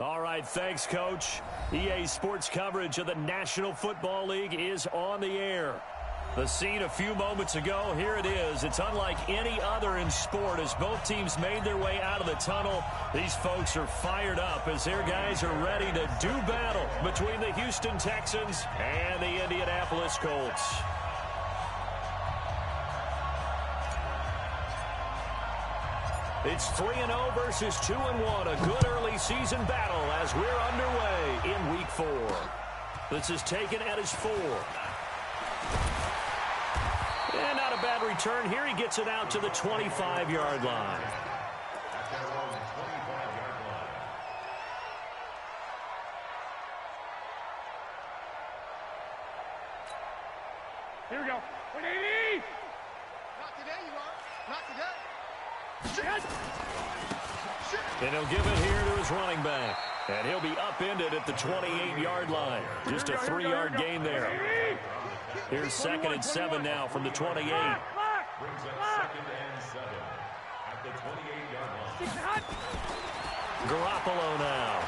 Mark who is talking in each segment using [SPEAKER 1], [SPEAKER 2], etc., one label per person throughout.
[SPEAKER 1] All right, thanks, Coach. EA Sports coverage of the National Football League is on the air. The scene a few moments ago, here it is. It's unlike any other in sport as both teams made their way out of the tunnel. These folks are fired up as their guys are ready to do battle between the Houston Texans and the Indianapolis Colts. It's 3-0 versus 2-1. A good early season battle as we're underway in Week 4. This is taken at his 4. And not a bad return here. He gets it out to the 25-yard line.
[SPEAKER 2] Here we go. 180! Not today, you are. Not today.
[SPEAKER 1] And he'll give it here to his running back. And he'll be upended at the 28-yard line. Just a 3-yard gain there. Here's 2nd and 7 now from the 28.
[SPEAKER 3] Brings up 2nd and 7 at the 28-yard line.
[SPEAKER 1] Garoppolo now.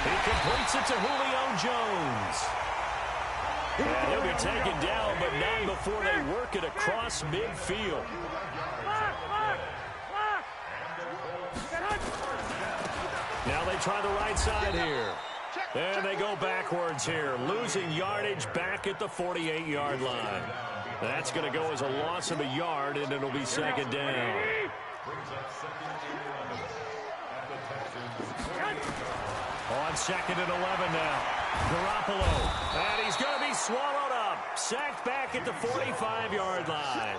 [SPEAKER 1] He completes it to Julio Jones. And he'll be taken down, but not before they work it across midfield. Now they try the right side here. And they go backwards here, losing yardage back at the 48-yard line. That's going to go as a loss of a yard, and it'll be 2nd down. On 2nd and 11 now. Garoppolo. And he's going to be swallowed up. Sacked back at the 45-yard line.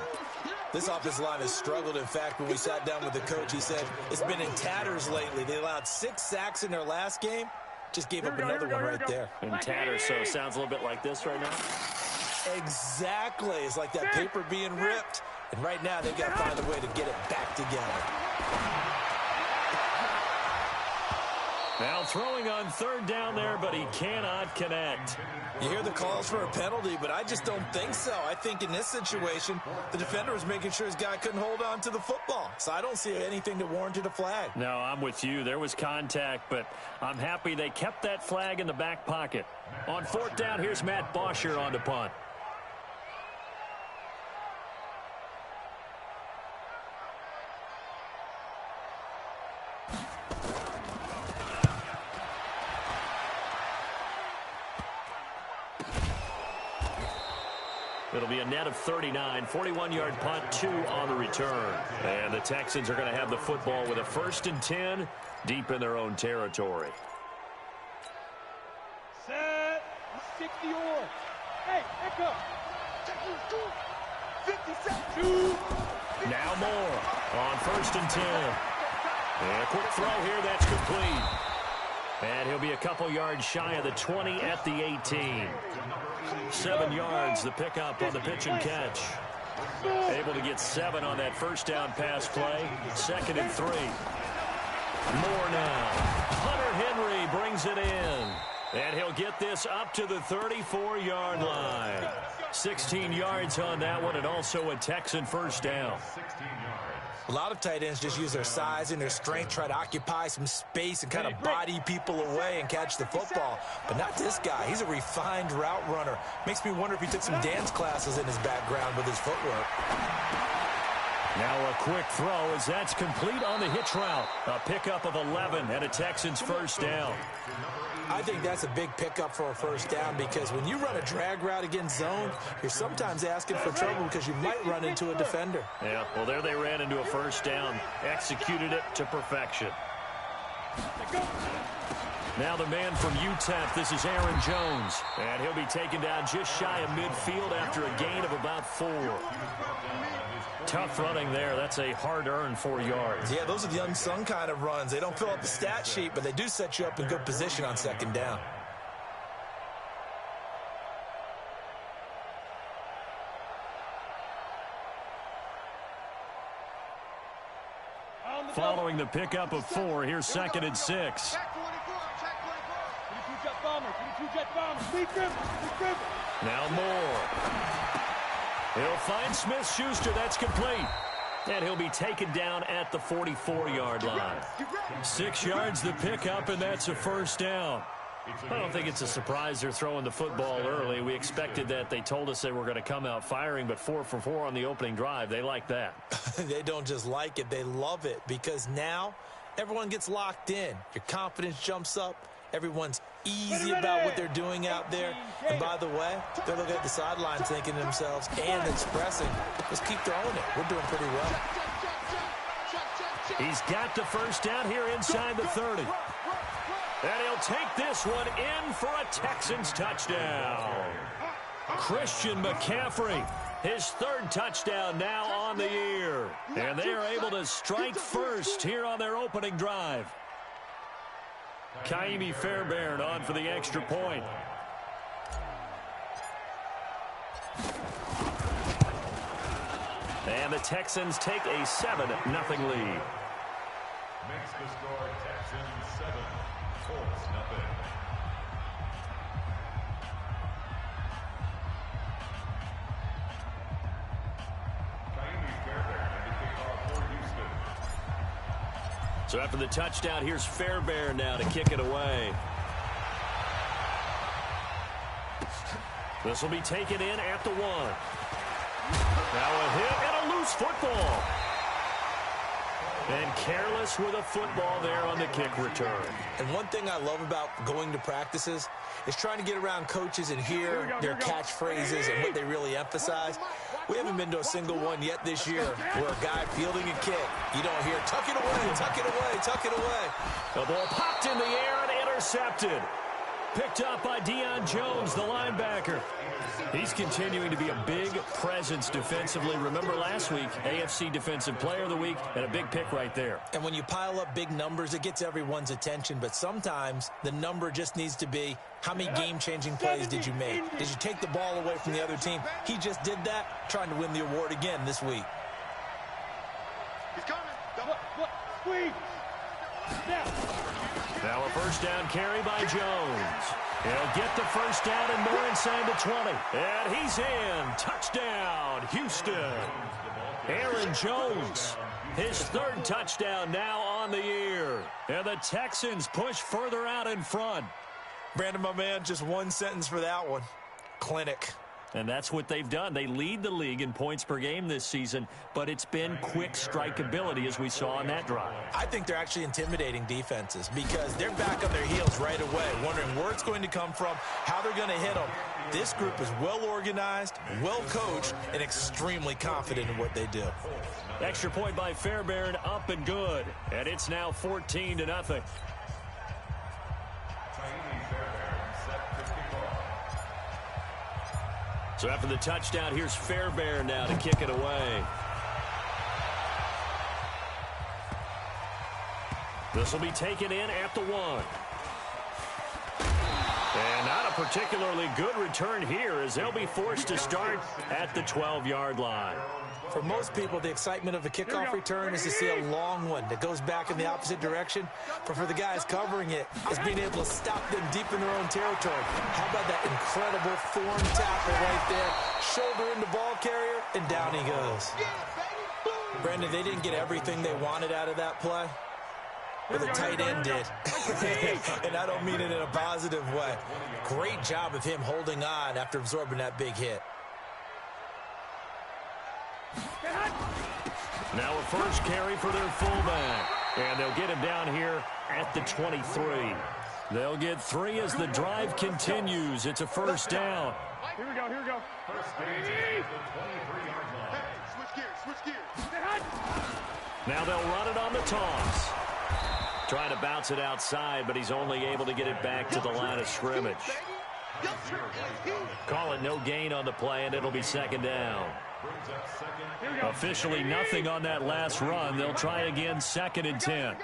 [SPEAKER 4] This offensive line has struggled. In fact, when we sat down with the coach, he said it's been in tatters lately. They allowed 6 sacks in their last game. Just gave up another one right there.
[SPEAKER 1] In tatters, so it sounds a little bit like this right now.
[SPEAKER 4] Exactly. It's like that paper being ripped. And right now, they've got to find a way to get it back together.
[SPEAKER 1] Now throwing on 3rd down there, but he cannot connect.
[SPEAKER 4] You hear the calls for a penalty, but I just don't think so. I think in this situation, the defender was making sure his guy couldn't hold on to the football. So I don't see anything that warranted a flag.
[SPEAKER 1] No, I'm with you. There was contact, but I'm happy they kept that flag in the back pocket. On 4th down, here's Matt Bosher on the punt. It'll be a net of 39, 41-yard punt, 2 on the return. And the Texans are going to have the football with a 1st and 10 deep in their own territory.
[SPEAKER 2] Set. 60 yards. Hey, echo. 57.
[SPEAKER 1] Now more on 1st and 10. And a quick throw here, that's complete. And he'll be a couple yards shy of the 20 at the 18. 7 yards, the pickup on the pitch and catch. Able to get 7 on that 1st down pass play. 2nd and 3. More now. Hunter Henry brings it in. And he'll get this up to the 34-yard line. 16 yards on that one, and also a Texan 1st down.
[SPEAKER 4] A lot of tight ends just use their size and their strength, try to occupy some space and kind of body people away and catch the football. But not this guy. He's a refined route runner. Makes me wonder if he took some dance classes in his background with his footwork.
[SPEAKER 1] Now a quick throw as that's complete on the hitch route. A pickup of 11 and a Texans 1st down.
[SPEAKER 4] I think that's a big pickup for a 1st down because when you run a drag route against zone, you're sometimes asking for trouble because you might run into a defender.
[SPEAKER 1] Yeah, well, there they ran into a 1st down. Executed it to perfection. Now the man from UTEP, this is Aaron Jones. And he'll be taken down just shy of midfield after a gain of about 4. Tough running there. That's a hard-earned 4 yards.
[SPEAKER 4] Yeah, those are the unsung kind of runs. They don't fill up the stat sheet, but they do set you up in good position on 2nd down.
[SPEAKER 1] Following the pickup of 4, here's 2nd and 6. Now Moore. He'll find Smith-Schuster. That's complete. And he'll be taken down at the 44-yard line. 6 yards the pickup, and that's a first down. I don't think it's a surprise they're throwing the football early. We expected that. They told us they were going to come out firing, but 4 for 4 on the opening drive. They like that.
[SPEAKER 4] They don't just like it, they love it, because now everyone gets locked in. Your confidence jumps up. Everyone's easy about what they're doing out there. And by the way, they're looking at the sidelines thinking to themselves and expressing, let's keep throwing it. We're doing pretty well.
[SPEAKER 1] He's got the first down here inside the 30. And he'll take this one in for a Texans touchdown. Christian McCaffrey, his 3rd touchdown now on the year. And they are able to strike first here on their opening drive. Kaimi Fairbairn on for the extra point. And the Texans take a 7-0 lead.
[SPEAKER 3] Makes the score Texans 7, Colts nothing. Kaimi Fairbairn and the kickoff for Houston.
[SPEAKER 1] So after the touchdown, here's Fairbairn now to kick it away. This will be taken in at the 1. Now a hit and a loose football. And careless with a football there on the kick return.
[SPEAKER 4] And one thing I love about going to practices is trying to get around coaches and hear their catchphrases and what they really emphasize. We haven't been to a single one yet this year where a guy fielding a kick, you don't hear, tuck it away, tuck it away, tuck it away.
[SPEAKER 1] The ball popped in the air and intercepted. Picked up by Deion Jones, the linebacker. He's continuing to be a big presence defensively. Remember last week, AFC Defensive Player of the Week, and a big pick right there.
[SPEAKER 4] And when you pile up big numbers, it gets everyone's attention. But sometimes the number just needs to be, how many game-changing plays did you make? Did you take the ball away from the other team? He just did that, trying to win the award again this week.
[SPEAKER 2] He's coming. Squeeze.
[SPEAKER 1] Now a first down carry by Jones. He'll get the first down and more inside the 20. And he's in. Touchdown, Houston. Aaron Jones, his 3rd touchdown now on the year. And the Texans push further out in front.
[SPEAKER 4] Brandon, my man, just one sentence for that one. Clinic.
[SPEAKER 1] And that's what they've done. They lead the league in points per game this season, but it's been quick strikeability as we saw on that drive.
[SPEAKER 4] I think they're actually intimidating defenses because they're back on their heels right away, wondering where it's going to come from, how they're going to hit them. This group is well organized, well coached, and extremely confident in what they do.
[SPEAKER 1] Extra point by Fairbairn, up and good. And it's now 14-0. So after the touchdown, here's Fairbairn now to kick it away. This will be taken in at the 1. And not a particularly good return here as they'll be forced to start at the 12-yard line.
[SPEAKER 4] For most people, the excitement of a kickoff return is to see a long one that goes back in the opposite direction. But for the guys covering it, it's being able to stop them deep in their own territory. How about that incredible form tackle right there? Shoulder in the ball carrier, and down he goes. Brandon, they didn't get everything they wanted out of that play, but the tight end did. And I don't mean it in a positive way. Great job of him holding on after absorbing that big hit.
[SPEAKER 1] Now a first carry for their fullback. And they'll get him down here at the 23. They'll get 3 as the drive continues. It's a first down.
[SPEAKER 2] Here we go, here we go.
[SPEAKER 3] First down at the 23-yard line.
[SPEAKER 2] Hey, switch gears.
[SPEAKER 1] Now they'll run it on the toss. Trying to bounce it outside, but he's only able to get it back to the line of scrimmage. Call it no gain on the play, and it'll be second down. Officially nothing on that last run. They'll try again, 2nd and 10.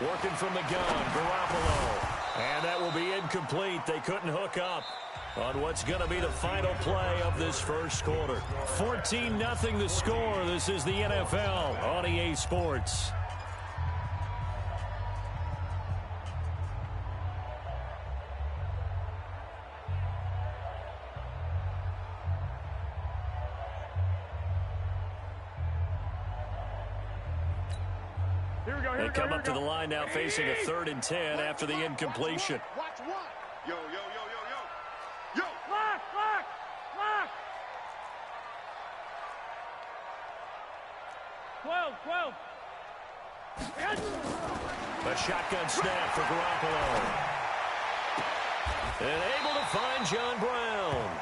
[SPEAKER 1] Working from the gun, Garoppolo. And that will be incomplete. They couldn't hook up on what's going to be the final play of this first quarter. 14-0 the score. This is the NFL on EA Sports. They come up to the line now facing a 3rd and 10 after the incompletion.
[SPEAKER 2] Watch one. Yo, yo, yo, yo, yo. Yo.
[SPEAKER 5] Lock, lock, lock. 12.
[SPEAKER 1] A shotgun snap for Garoppolo. And able to find John Brown.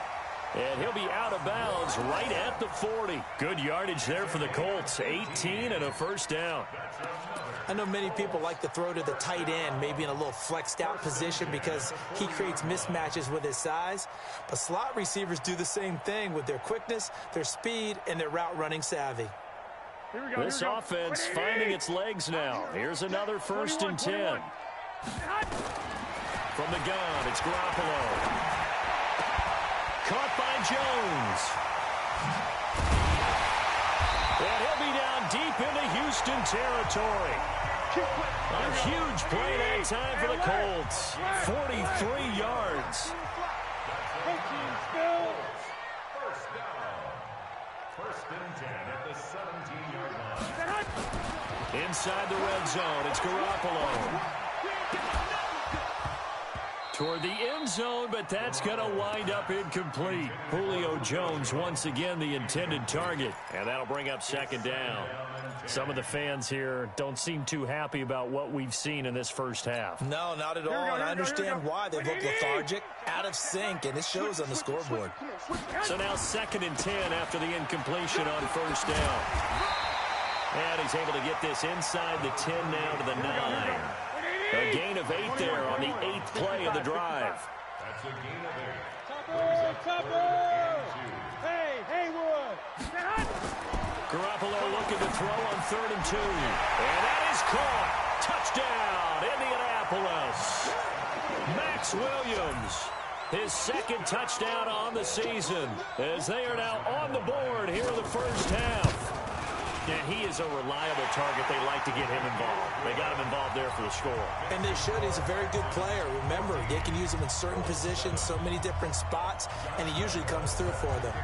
[SPEAKER 1] And he'll be out of bounds right at the 40. Good yardage there for the Colts. 18 and a first down.
[SPEAKER 4] I know many people like to throw to the tight end, maybe in a little flexed out position because he creates mismatches with his size. But slot receivers do the same thing with their quickness, their speed, and their route running savvy.
[SPEAKER 1] This offense finding its legs now. Here's another 1st and 10. From the gun, it's Garoppolo. Caught by Jones. And he'll be down deep into Houston territory. A huge play that time for the Colts. 43 yards.
[SPEAKER 3] First and 10 at the 17-yard line.
[SPEAKER 1] Inside the red zone, it's Garoppolo. Toward the end zone, but that's going to wind up incomplete. Julio Jones once again the intended target, and that'll bring up 2nd down. Some of the fans here don't seem too happy about what we've seen in this first half.
[SPEAKER 4] No, not at all, and I understand why. They look lethargic, out of sync, and it shows on the scoreboard.
[SPEAKER 1] So now 2nd and 10 after the incompletion on 1st down. And he's able to get this inside the 10 now to the 9. A gain of 8 there on the 8th play of the drive.
[SPEAKER 3] That's a gain of 8.
[SPEAKER 5] Topper! Hey, Haywood!
[SPEAKER 1] Garoppolo looking to throw on 3rd and 2. And that is caught. Touchdown, Indianapolis. Max Williams, his 2nd touchdown on the season, as they are now on the board here in the first half. And he is a reliable target. They like to get him involved. They got him involved there for the score.
[SPEAKER 4] And they should. He's a very good player. Remember, they can use him in certain positions, so many different spots, and he usually comes through for them.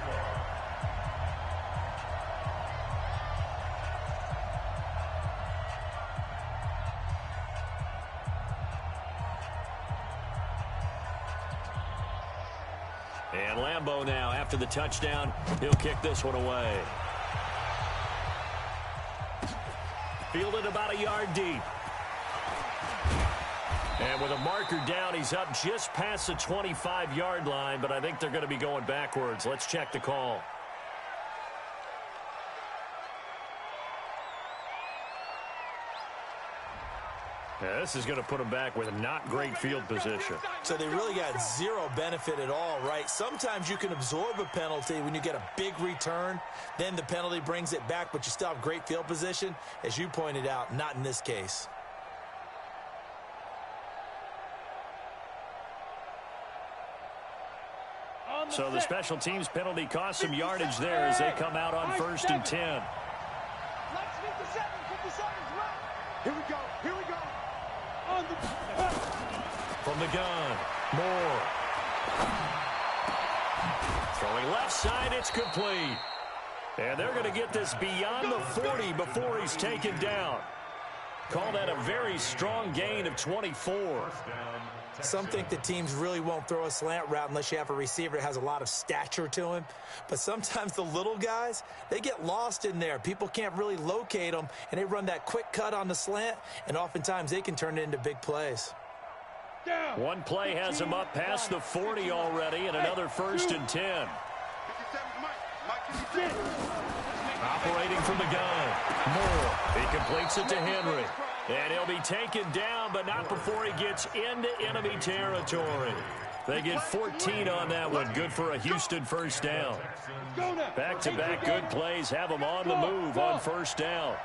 [SPEAKER 1] And Lambeau now, after the touchdown, he'll kick this one away. Fielded about a yard deep. And with a marker down, he's up just past the 25-yard line, but I think they're going to be going backwards. Let's check the call. Yeah, this is going to put them back with a not great field position.
[SPEAKER 4] So they really got zero benefit at all, right? Sometimes you can absorb a penalty when you get a big return. Then the penalty brings it back, but you still have great field position. As you pointed out, not in this case.
[SPEAKER 1] So the special teams penalty cost some yardage there as they come out on 1st and 10.
[SPEAKER 2] Let's 57, 57's right. Here we go.
[SPEAKER 1] From the gun, Moore. Throwing left side, it's complete. And they're going to get this beyond the 40 before he's taken down. Call that a very strong gain of 24.
[SPEAKER 4] Some think the teams really won't throw a slant route unless you have a receiver that has a lot of stature to him. But sometimes the little guys, they get lost in there. People can't really locate them, and they run that quick cut on the slant, and oftentimes they can turn it into big plays.
[SPEAKER 1] One play has him up past the 40 already, and another 1st and 10. Operating from the gun, Moore. He completes it to Henry. And he'll be taken down, but not before he gets into enemy territory. They get 14 on that one. Good for a Houston first down. Back-to-back good plays have them on the move on 1st down.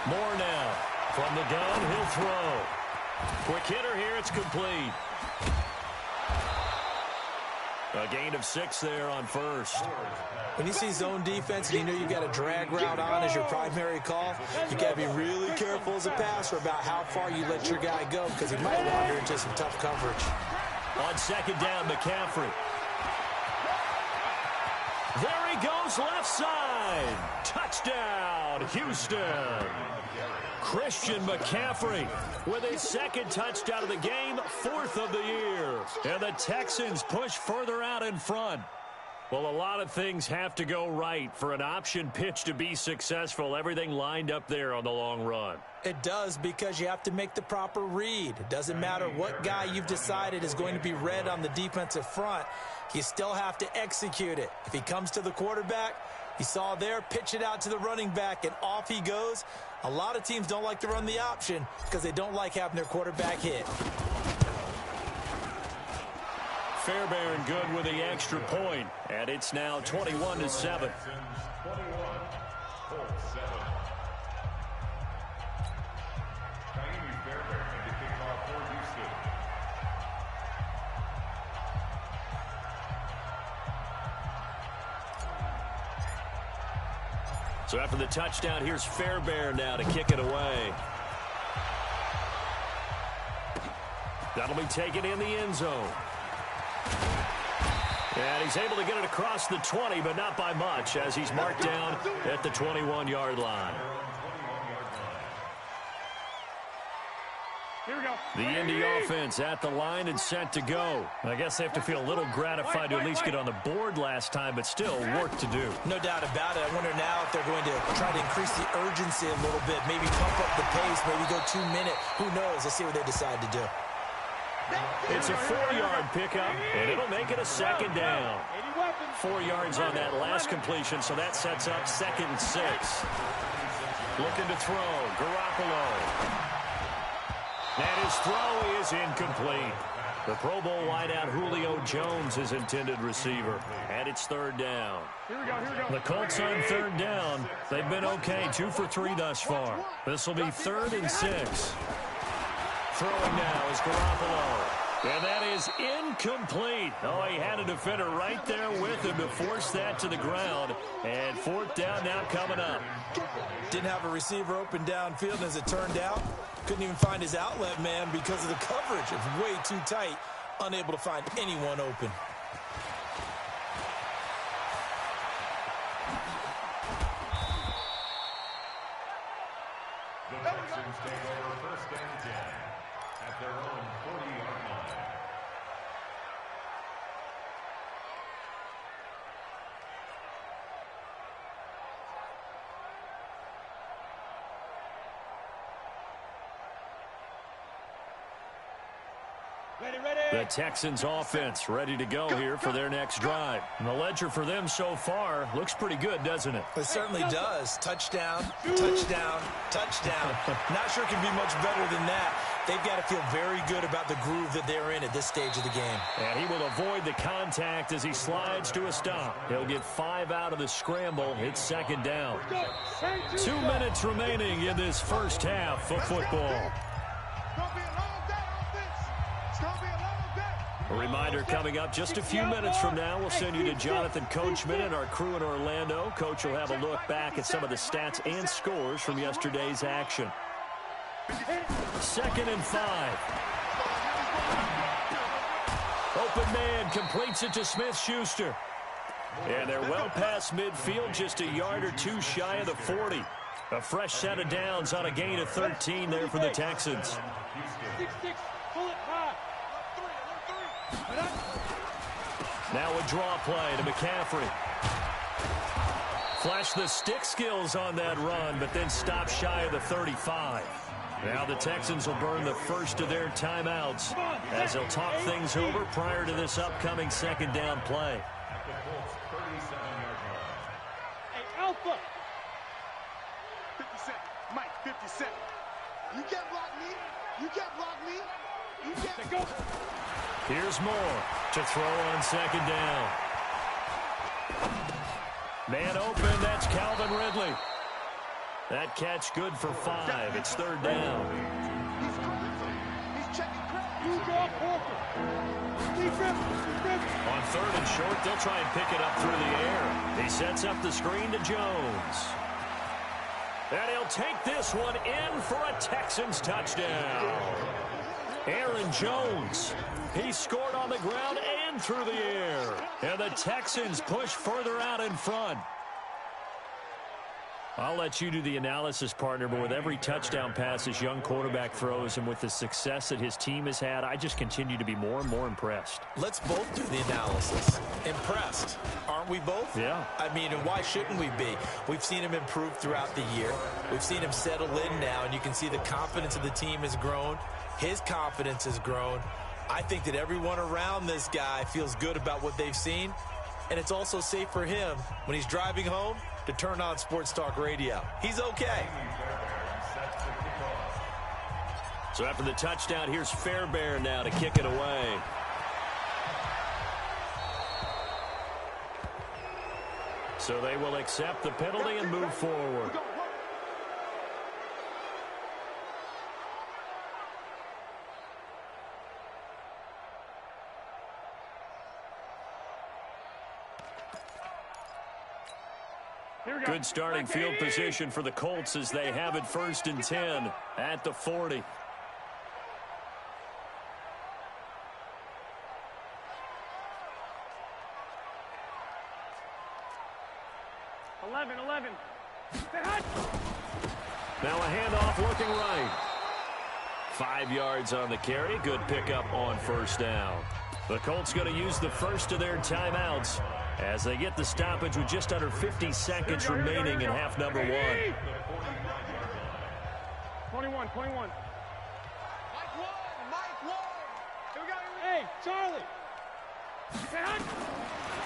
[SPEAKER 1] Moore now. From the gun, he'll throw. Quick hitter here. It's complete. A gain of 6 there on first.
[SPEAKER 4] When you see zone defense and you know you've got a drag route on as your primary call, you got to be really careful as a passer about how far you let your guy go because he might wander into some tough coverage.
[SPEAKER 1] On second down, McCaffrey. There he goes, left side. Touchdown, Houston. Christian McCaffrey with his second touchdown of the game, 4th of the year. And the Texans push further out in front. Well, a lot of things have to go right for an option pitch to be successful. Everything lined up there on the long run.
[SPEAKER 4] It does, because you have to make the proper read. It doesn't matter what guy you've decided is going to be read on the defensive front. You still have to execute it. If he comes to the quarterback, you saw there, pitch it out to the running back, and off he goes. A lot of teams don't like to run the option because they don't like having their quarterback hit.
[SPEAKER 1] Fairbairn good with the extra point, and it's now 21-7.
[SPEAKER 3] 21, Colts 7. Fairbairn to kick off for Houston.
[SPEAKER 1] So after the touchdown, here's Fairbairn now to kick it away. That'll be taken in the end zone. And he's able to get it across the 20, but not by much, as he's marked down at the 21-yard line.
[SPEAKER 5] Here we go.
[SPEAKER 1] The Indy offense at the line and set to go. I guess they have to feel a little gratified to at least get on the board last time, but still work to do.
[SPEAKER 4] No doubt about it. I wonder now if they're going to try to increase the urgency a little bit, maybe pump up the pace, maybe go 2 minute. Who knows? Let's see what they decide to do.
[SPEAKER 1] It's a 4-yard pickup, and it'll make it a second down. 4 yards on that last completion, so that sets up 2nd and 6. Looking to throw, Garoppolo. And his throw is incomplete. The Pro Bowl wideout Julio Jones is intended receiver, and it's 3rd down.
[SPEAKER 5] Here we go.
[SPEAKER 1] The Colts on 3rd down. They've been okay, 2 for 3 thus far. This will be 3rd and 6. Throwing now is Garoppolo. And that is incomplete. Oh, he had a defender right there with him to force that to the ground. And 4th down now coming up.
[SPEAKER 4] Didn't have a receiver open downfield, and as it turned out, couldn't even find his outlet man because of the coverage. It was way too tight, unable to find anyone open.
[SPEAKER 3] The Texans take over 1st and 10 at their own 40-yard line.
[SPEAKER 1] The Texans offense ready to go here for their next drive. And the ledger for them so far looks pretty good, doesn't it?
[SPEAKER 4] It certainly does. Touchdown, touchdown, touchdown. Not sure it can be much better than that. They've got to feel very good about the groove that they're in at this stage of the game.
[SPEAKER 1] And he will avoid the contact as he slides to a stop. He'll get 5 out of the scramble. It's 2nd down. 2 minutes remaining in this first half of football. A reminder coming up just a few minutes from now, we'll send you to Jonathan Coachman and our crew in Orlando. Coach will have a look back at some of the stats and scores from yesterday's action. 2nd and 5. Open man completes it to Smith-Schuster. And they're well past midfield, just a yard or 2 shy of the 40. A fresh set of downs on a gain of 13 there for the Texans.
[SPEAKER 5] 6-6, pull it high.
[SPEAKER 1] Now a draw play to McCaffrey. Flash the stick skills on that run, but then stop shy of the 35. Now the Texans will burn the first of their timeouts as they'll talk things over prior to this upcoming 2nd down play.
[SPEAKER 3] At the Colts 37-yard line.
[SPEAKER 5] Hey, Alpha.
[SPEAKER 2] 50 Cent, Mike, 50 Cent. You can't block me. You can't block me. You can't
[SPEAKER 5] Go.
[SPEAKER 1] Here's Moore to throw on 2nd down. Man open, that's Calvin Ridley. That catch good for 5. It's 3rd down.
[SPEAKER 2] He's
[SPEAKER 1] On third and short, they'll try and pick it up through the air. He sets up the screen to Jones. And he'll take this one in for a Texans touchdown. Aaron Jones. He scored on the ground and through the air. And the Texans push further out in front. I'll let you do the analysis, partner, but with every touchdown pass this young quarterback throws and with the success that his team has had, I just continue to be more and more impressed.
[SPEAKER 4] Let's both do the analysis. Impressed. Aren't we both?
[SPEAKER 1] Yeah.
[SPEAKER 4] I mean, and why shouldn't we be? We've seen him improve throughout the year. We've seen him settle in now, and you can see the confidence of the team has grown. His confidence has grown. I think that everyone around this guy feels good about what they've seen, and it's also safe for him when he's driving home to turn on Sports Talk Radio. He's okay.
[SPEAKER 1] So after the touchdown, here's Fairbairn now to kick it away. So they will accept the penalty and move forward. Good starting field position for the Colts as they have it 1st and 10 at the 40. Now a handoff looking right. 5 yards on the carry. Good pickup on 1st down. The Colts going to use the first of their timeouts as they get the stoppage with just under 50 seconds remaining in half number 1.
[SPEAKER 5] 21.
[SPEAKER 2] Mike 1. Here we go.
[SPEAKER 5] Hey, Charlie.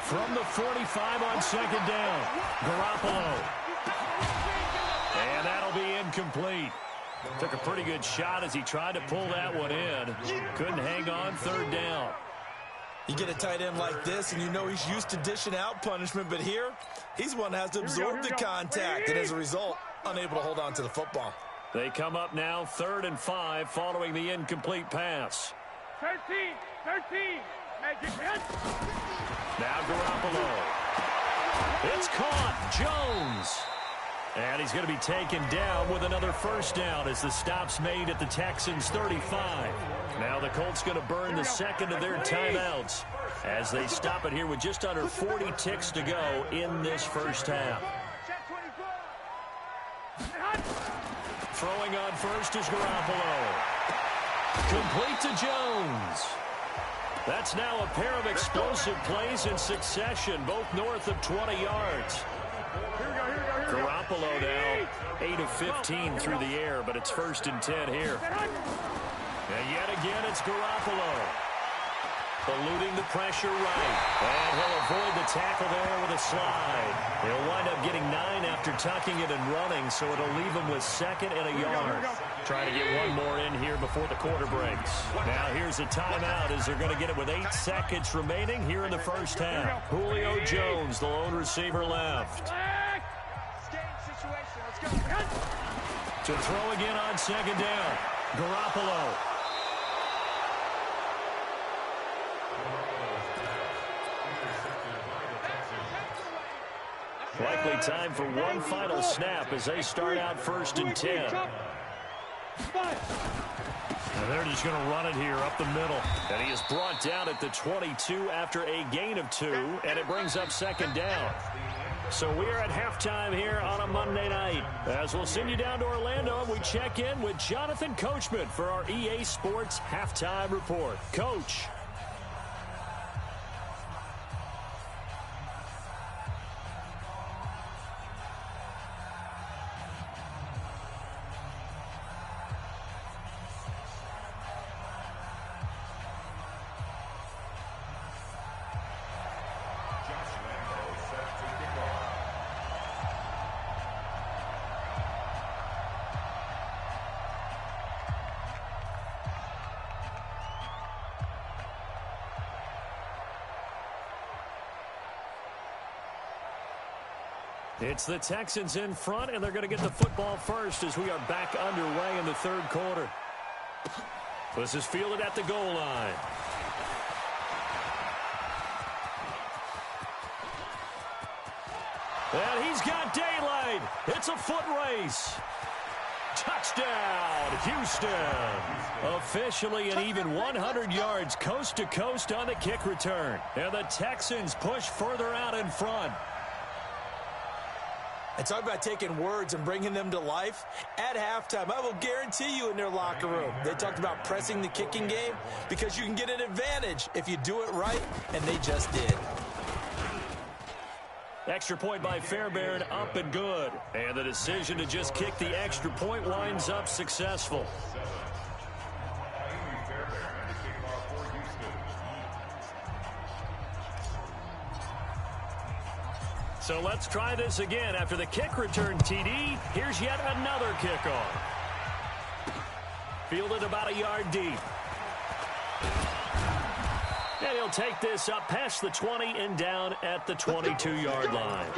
[SPEAKER 1] From the 45 on 2nd down, Garoppolo. And that'll be incomplete. Took a pretty good shot as he tried to pull that one in. Couldn't hang on 3rd down.
[SPEAKER 4] You get a tight end like this, and you know he's used to dishing out punishment, but here, he's one that has to absorb the contact, and as a result, unable to hold on to the football.
[SPEAKER 1] They come up now 3rd and 5 following the incomplete pass.
[SPEAKER 5] 13. Hey, get your head.
[SPEAKER 1] Now Garoppolo. It's caught. Jones. And he's going to be taken down with another 1st down as the stop's made at the Texans' 35. Now the Colts going to burn the second of their timeouts as they stop it here with just under 40 ticks to go in this 1st half. Throwing on 1st is Garoppolo. Complete to Jones. That's now a pair of explosive plays in succession, both north of 20 yards. Garoppolo now 8 of 15 through the air, but it's 1st and 10 here. And yet again, it's Garoppolo. Eluding the pressure right. And he'll avoid the tackle there with a slide. He'll wind up getting 9 after tucking it and running, so it'll leave him with 2nd and a yard. Trying to get one more in here before the quarter breaks. Now here's a timeout as they're going to get it with 8 seconds remaining here in the 1st half. Julio Jones, the lone receiver left. To throw again on 2nd down. Garoppolo. Likely time for one final snap as they start out 1st and 10. And they're just going to run it here up the middle. And he is brought down at the 22 after a gain of 2, and it brings up 2nd down. So we are at halftime here on a Monday night. As we'll send you down to Orlando, we check in with Jonathan Coachman for our EA Sports Halftime Report. Coach. It's the Texans in front, and they're going to get the football first as we are back underway in the 3rd quarter. This is fielded at the goal line. And he's got daylight. It's a foot race. Touchdown, Houston. Officially an even 100 yards coast to coast on the kick return. And the Texans push further out in front.
[SPEAKER 4] And talk about taking words and bringing them to life. At halftime, I will guarantee you in their locker room, they talked about pressing the kicking game because you can get an advantage if you do it right, and they just did.
[SPEAKER 1] Extra point by Fairbairn, up and good. And the decision to just kick the extra point winds up successful. So let's try this again. After the kick return TD, here's yet another kickoff. Fielded about a yard deep. And he'll take this up past the 20 and down at the 22-yard line.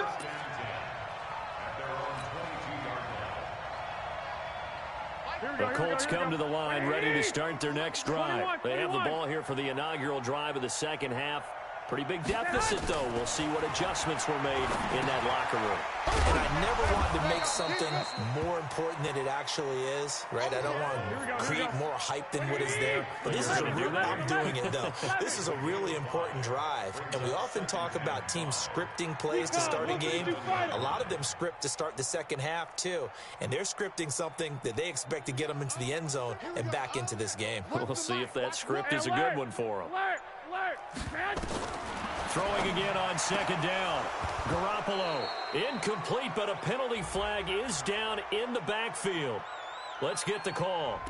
[SPEAKER 1] The Colts come to the line ready to start their next drive. They have the ball here for the inaugural drive of the second half. Pretty big deficit, though. We'll see what adjustments were made in that locker room.
[SPEAKER 4] And I never want to make something more important than it actually is, right? I don't want to create more hype than what is there. But this is a real, I'm doing it, though. This is a really important drive. And we often talk about teams scripting plays to start a game. A lot of them script to start the second half, too. And they're scripting something that they expect to get them into the end zone and back into this game.
[SPEAKER 1] We'll see if that script is a good one for them. Throwing again on second down. Garoppolo. Incomplete, but a penalty flag is down in the backfield. Let's get the call.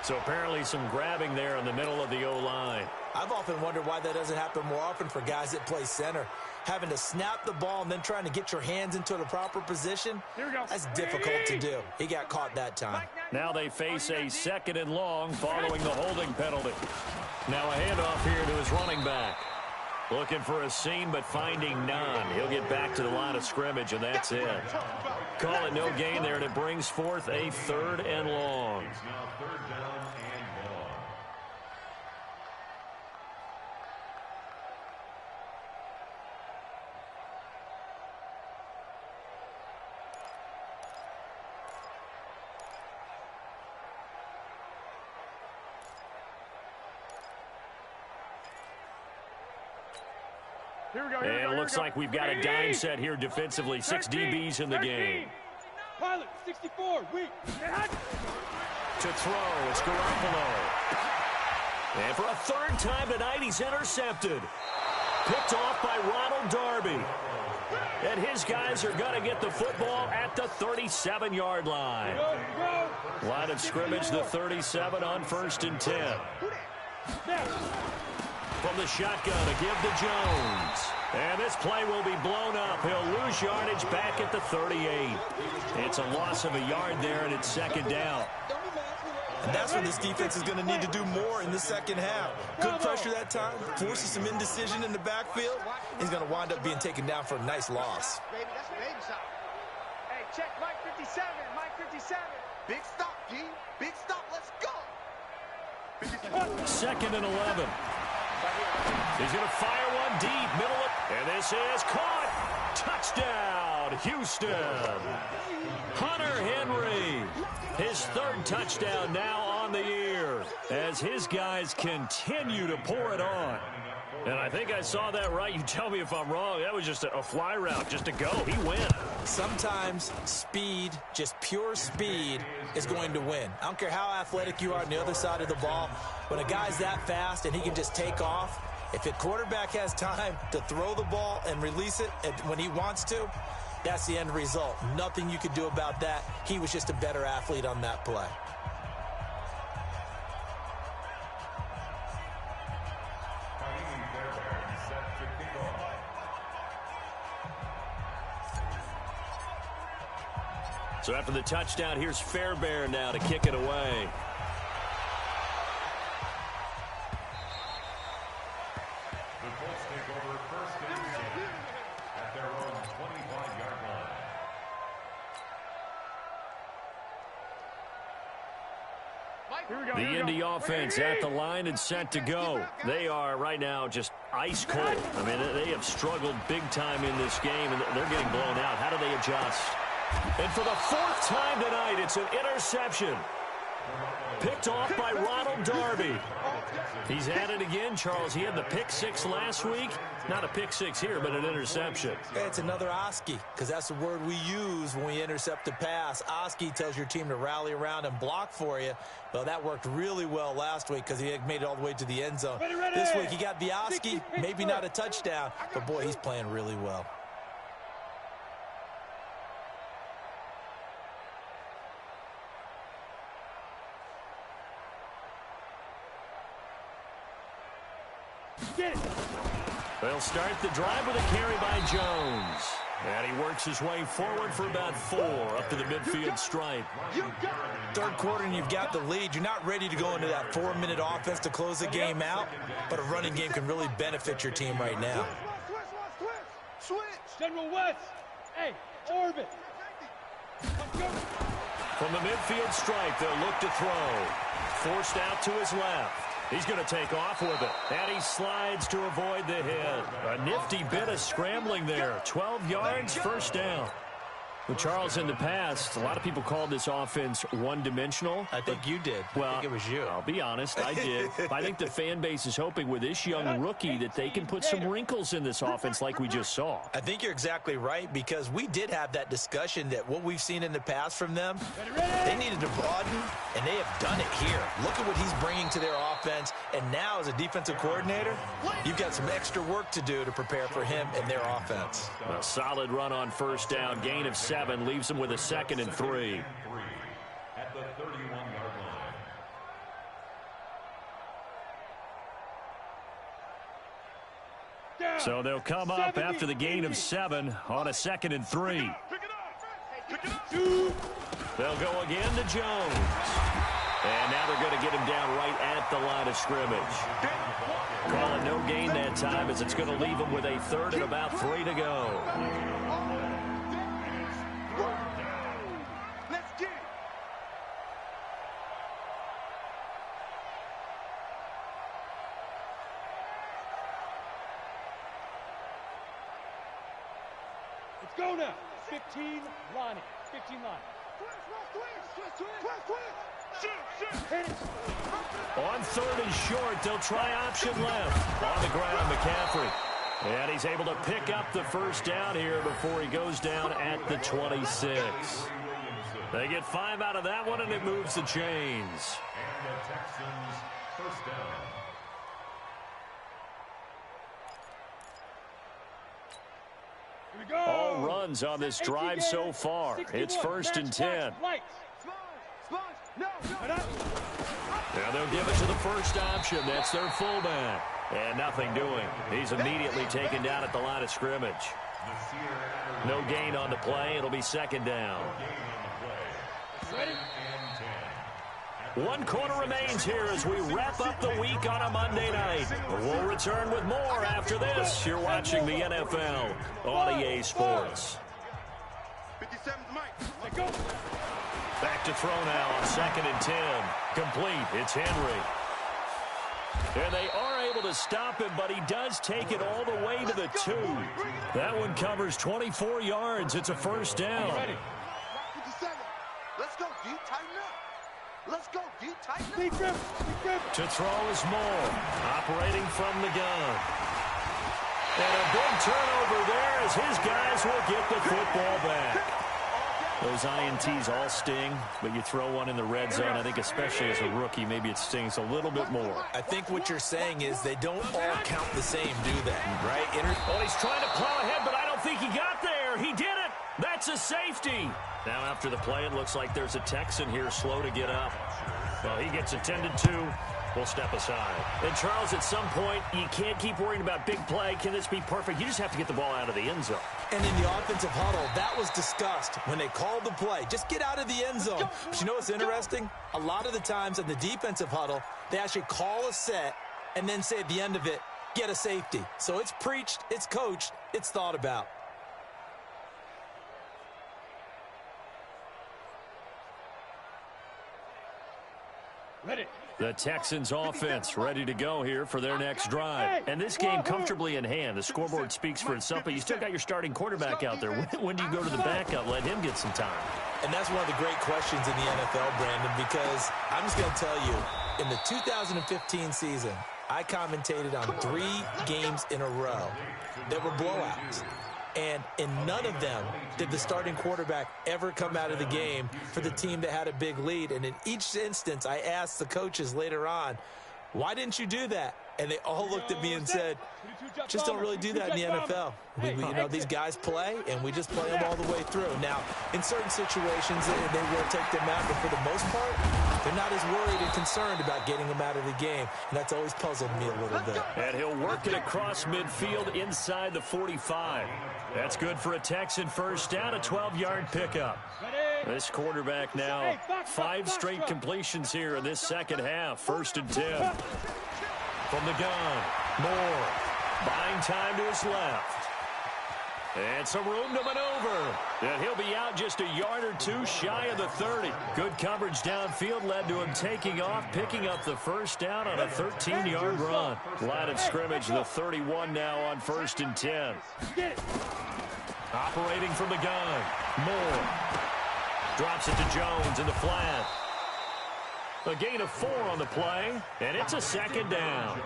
[SPEAKER 1] So apparently some grabbing there in the middle of the O-line.
[SPEAKER 4] I've often wondered why that doesn't happen more often for guys that play center. Having to snap the ball and then trying to get your hands into the proper position, that's difficult to do. He got caught that time.
[SPEAKER 1] Now they face a second and long following the holding penalty. Now a handoff here to his running back. Looking for a seam, but finding none. He'll get back to the line of scrimmage, and that's it. Call it no gain there, and it brings forth a third and long. And it looks like we've got a dime set here defensively. 6 DBs in the game.
[SPEAKER 5] Pilot, 64, weak.
[SPEAKER 1] To throw, it's Garoppolo. And for a third time tonight, he's intercepted. Picked off by Ronald Darby. And his guys are going to get the football at the 37-yard line. Line of scrimmage, the 37 on 1st and 10. From the shotgun to give to Jones. And this play will be blown up. He'll lose yardage back at the 38. It's a loss of a yard there, and it's second down.
[SPEAKER 4] And that's when this defense is going to need to do more in the second half. Good pressure that time, forces some indecision in the backfield. He's going to wind up being taken down for a nice loss.
[SPEAKER 2] Baby, that's a baby shot.
[SPEAKER 5] Hey, check Mike 57, Mike 57.
[SPEAKER 2] Big stop, G. Big stop, let's go.
[SPEAKER 1] 2nd and 11. He's going to fire one deep, middle of, and this is caught. Touchdown, Houston. Hunter Henry, his 3rd touchdown now on the year as his guys continue to pour it on. And I think I saw that right. You tell me if I'm wrong. That was just a fly route, just to go. He went.
[SPEAKER 4] Sometimes speed, just pure speed, is going to win. I don't care how athletic you are on the other side of the ball. When a guy's that fast and he can just take off, if a quarterback has time to throw the ball and release it when he wants to, that's the end result. Nothing you could do about that. He was just a better athlete on that play.
[SPEAKER 1] So after the touchdown, here's Fairbairn now to kick it away.
[SPEAKER 3] The Colts take over 1st and 10 at their own 25-yard line.
[SPEAKER 2] Mike
[SPEAKER 1] The Indy offense at the line and set to go. They are right now just ice cold. I mean, they have struggled big time in this game, and they're getting blown out. How do they adjust? And for the fourth time tonight, it's an interception. Picked off by Ronald Darby. He's at it again, Charles. He had the pick six last week. Not a pick six here, but an interception.
[SPEAKER 4] It's another Oski, because that's the word we use when we intercept a pass. Oski tells your team to rally around and block for you. Well, that worked really well last week because he had made it all the way to the end zone. This week he got the Oski, maybe not a touchdown, but boy, he's playing really well.
[SPEAKER 1] They'll start the drive with a carry by Jones. And he works his way forward for about 4 up to the midfield stripe.
[SPEAKER 4] Third quarter and you've got the lead. You're not ready to go into that 4-minute offense to close the game out, but a running game can really benefit your team right now.
[SPEAKER 2] Switch.
[SPEAKER 5] General West. Hey, orbit.
[SPEAKER 1] From the midfield stripe, they'll look to throw. Forced out to his left. He's going to take off with it. And he slides to avoid the hit. A nifty bit of scrambling there. 12 yards, first down. Well, Charles, in the past, a lot of people called this offense one-dimensional.
[SPEAKER 4] I think you did.
[SPEAKER 1] Well,
[SPEAKER 4] I think it was you.
[SPEAKER 1] I'll be honest, I did. I think the fan base is hoping with this young rookie that they can put some wrinkles in this offense like we just saw.
[SPEAKER 4] I think you're exactly right, because we did have that discussion that what we've seen in the past from them, they needed to broaden, and they have done it here. Look at what he's bringing to their offense, and now as a defensive coordinator, you've got some extra work to do to prepare for him and their offense.
[SPEAKER 1] A solid run on first down, gain of 7, leaves him with a 2nd and 3.
[SPEAKER 3] At the 31-yard line.
[SPEAKER 1] So they'll come up after the gain of 7 on a 2nd and 3. They'll go again to Jones. And now they're going to get him down right at the line of scrimmage. Calling no gain that time, as it's going to leave him with a 3rd and about 3 to go.
[SPEAKER 2] Let's get it.
[SPEAKER 5] Let's go now. 15 line. 15 line. Hit it.
[SPEAKER 1] On 3rd and short, they'll try option left. On the ground, McCaffrey. And he's able to pick up the first down here before he goes down at the 26. They get 5 out of that one, and it moves the chains.
[SPEAKER 3] And the Texans first down.
[SPEAKER 5] Here we go.
[SPEAKER 1] All runs on this drive so far. It's 1st and 10. Now they'll give it to the first option. That's their fullback. And nothing doing. He's immediately taken down at the line of scrimmage. No gain on the play. It'll be 2nd down. 1 quarter remains here as we wrap up the week on a Monday night. We'll return with more after this. You're watching the NFL on EA Sports.
[SPEAKER 2] 57's Mike.
[SPEAKER 5] Go.
[SPEAKER 1] Back to throw now on 2nd and 10. Complete. It's Henry. And they are able to stop him, but he does take it all the way to the 2. That one covers 24 yards. It's a first down.
[SPEAKER 2] 57. Let's go deep, tighten up. Let's go deep, tighten up.
[SPEAKER 5] Big grip. Big grip.
[SPEAKER 1] To throw is Moore, operating from the gun. And a big turnover there as his guys will get the football back. Those INTs all sting, but you throw one in the red zone, I think especially as a rookie, maybe it stings a little bit more.
[SPEAKER 4] I think what you're saying is they don't all count the same, do they? Right?
[SPEAKER 1] Well, he's trying to plow ahead, but I don't think he got there. He did it. That's a safety. Now after the play, it looks like there's a Texan here slow to get up. Well, he gets attended to. We'll step aside. And, Charles, at some point, you can't keep worrying about big play. Can this be perfect? You just have to get the ball out of the end zone.
[SPEAKER 4] And in the offensive huddle, that was discussed when they called the play. Just get out of the end zone. But you know what's interesting? A lot of the times in the defensive huddle, they actually call a set and then say at the end of it, get a safety. So it's preached, it's coached, it's thought about.
[SPEAKER 5] Ready.
[SPEAKER 1] The Texans offense ready to go here for their next drive. And this game comfortably in hand. The scoreboard speaks for itself, but you still got your starting quarterback out there. When do you go to the backup? Let him get some time.
[SPEAKER 4] And that's one of the great questions in the NFL, Brandon, because I'm just going to tell you, in the 2015 season, I commentated on 3 games in a row that were blowouts. And in none of them did the starting quarterback ever come out of the game for the team that had a big lead. And in each instance, I asked the coaches later on, why didn't you do that? And they all looked at me and said, just don't really do that in the NFL. These guys play, and we just play them all the way through. Now, in certain situations, they will take them out, but for the most part, they're not as worried and concerned about getting them out of the game, and that's always puzzled me a little bit.
[SPEAKER 1] And he'll work it across midfield inside the 45. That's good for a Texan first down, a 12-yard pickup. This quarterback now, 5 straight completions here in this second half. 1st and 10. From the gun, Moore, buying time to his left. And some room to maneuver. And he'll be out just a yard or 2 shy of the 30. Good coverage downfield led to him taking off, picking up the first down on a 13-yard run. Line of scrimmage, the 31 now on 1st and 10. Operating from the gun, Moore. Drops it to Jones in the flat. A gain of 4 on the play, and it's a 2nd down.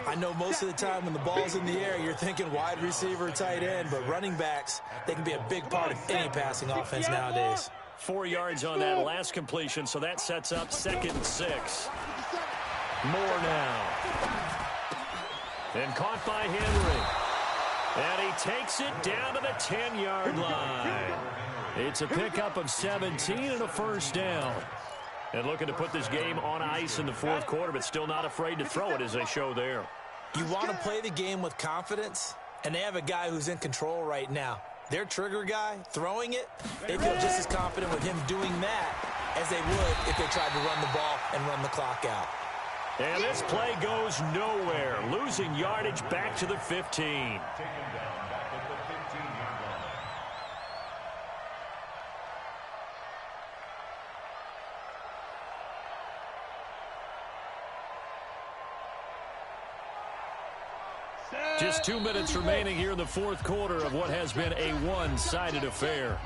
[SPEAKER 4] I know most of the time when the ball's in the air, you're thinking wide receiver, tight end, but running backs, they can be a big part of any passing offense nowadays.
[SPEAKER 1] 4 yards on that last completion, so that sets up 2nd and 6. Moore now. And caught by Henry. And he takes it down to the 10-yard line. It's a pickup of 17 and a first down. And looking to put this game on ice in the 4th quarter, but still not afraid to throw it as they show there.
[SPEAKER 4] You want to play the game with confidence, and they have a guy who's in control right now. Their trigger guy, throwing it, they feel just as confident with him doing that as they would if they tried to run the ball and run the clock out.
[SPEAKER 1] And this play goes nowhere, losing yardage back to the 15. Just 2 minutes remaining here in the 4th quarter of what has been a one-sided affair.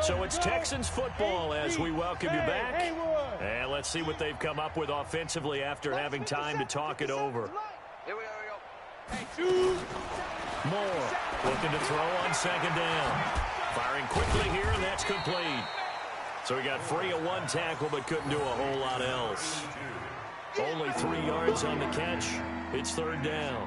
[SPEAKER 1] So it's Texans football as we welcome you back. And let's see what they've come up with offensively after having time to talk it over. Moore looking to throw on 2nd down. Firing quickly here, and that's complete. So he got free of 1 tackle, but couldn't do a whole lot else. Only 3 yards on the catch. It's 3rd down.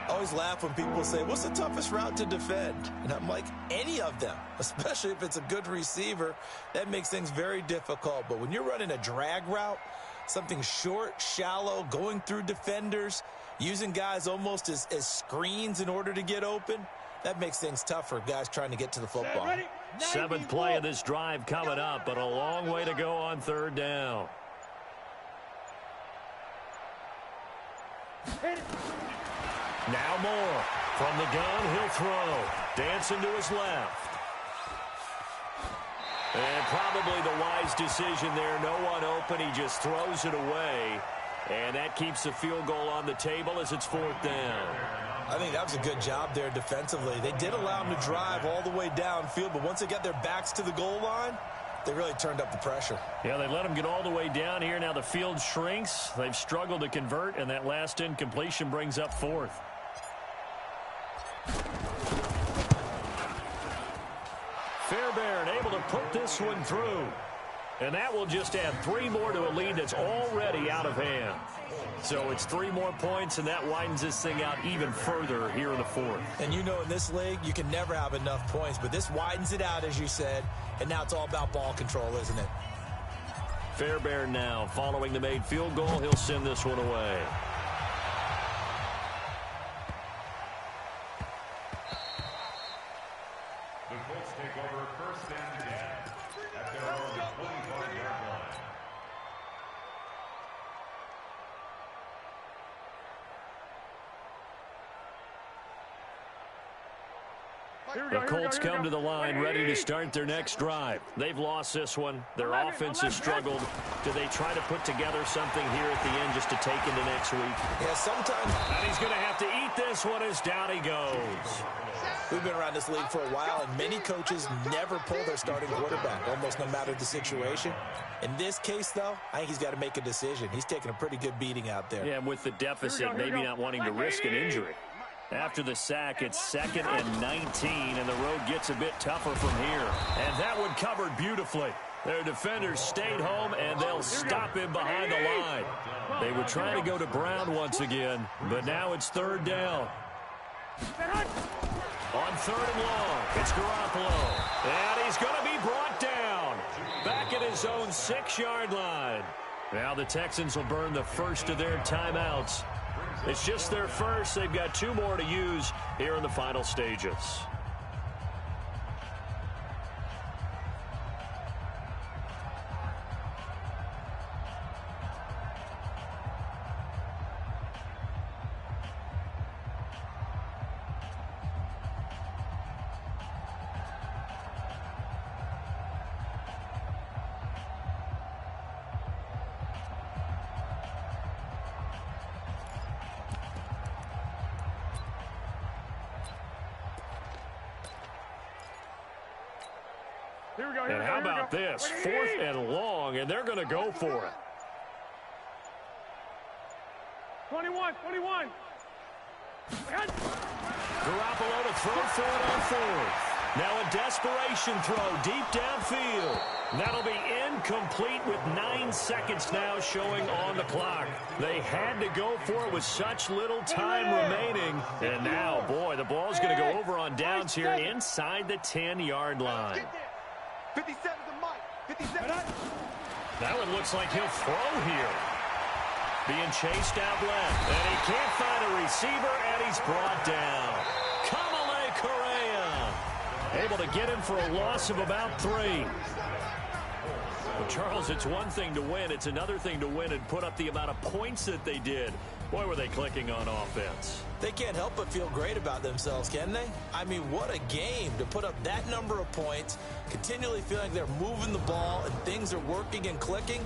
[SPEAKER 4] I always laugh when people say, what's the toughest route to defend? And I'm like, any of them, especially if it's a good receiver. That makes things very difficult. But when you're running a drag route, something short, shallow, going through defenders, using guys almost as screens in order to get open, that makes things tough for guys trying to get to the football.
[SPEAKER 1] 7th play of this drive coming up, but a long way to go on 3rd down. Now Moore. From the gun, he'll throw. Dancing to his left. And probably the wise decision there. No one open. He just throws it away. And that keeps the field goal on the table as it's 4th down.
[SPEAKER 4] I think that was a good job there defensively. They did allow them to drive all the way downfield, but once they got their backs to the goal line, they really turned up the pressure.
[SPEAKER 1] Yeah, they let them get all the way down here. Now the field shrinks. They've struggled to convert, and that last incompletion brings up 4th. Fairbairn able to put this one through. And that will just add 3 more to a lead that's already out of hand. So it's 3 more points, and that widens this thing out even further here in the 4th.
[SPEAKER 4] And you know in this league, you can never have enough points, but this widens it out, as you said, and now it's all about ball control, isn't it?
[SPEAKER 1] Fairbairn now, following the made field goal, he'll send this one away.
[SPEAKER 3] The Colts take over 1st and 10 at their own 25-yard line.
[SPEAKER 1] The Colts come to the line ready to start their next drive. They've lost this one. Their offense has struggled. Do they try to put together something here at the end just to take into next week?
[SPEAKER 4] Yeah, sometimes.
[SPEAKER 1] And he's going to have to eat this one as down he goes.
[SPEAKER 4] We've been around this league for a while, and many coaches never pull their starting quarterback, almost no matter the situation. In this case, though, I think he's got to make a decision. He's taking a pretty good beating out there.
[SPEAKER 1] Yeah, and with the deficit, maybe not wanting to risk an injury. After the sack, it's 2nd and 19, and the road gets a bit tougher from here. And that one covered beautifully. Their defenders stayed home, and they'll stop him behind the line. They were trying to go to Brown once again, but now it's 3rd down. On 3rd and long, it's Garoppolo. And he's going to be brought down. Back at his own 6-yard line. Now the Texans will burn the first of their timeouts. It's just their first. They've got 2 more to use here in the final stages. And how about this? 4th and long, and they're going to go for it.
[SPEAKER 5] 21.
[SPEAKER 1] Garoppolo to throw for it on 4th. Now a desperation throw deep downfield. That'll be incomplete with 9 seconds now showing on the clock. They had to go for it with such little time remaining. And now, boy, the ball's going to go over on downs here inside the 10-yard line.
[SPEAKER 2] 57 to Mike. 57.
[SPEAKER 1] That one looks like he'll throw here. Being chased out left. And he can't find a receiver, and he's brought down. Kamale Correa able to get him for a loss of about 3. Well, Charles, it's one thing to win. It's another thing to win and put up the amount of points that they did. Boy, were they clicking on offense.
[SPEAKER 4] They can't help but feel great about themselves, can they? I mean, what a game to put up that number of points, continually feeling they're moving the ball and things are working and clicking.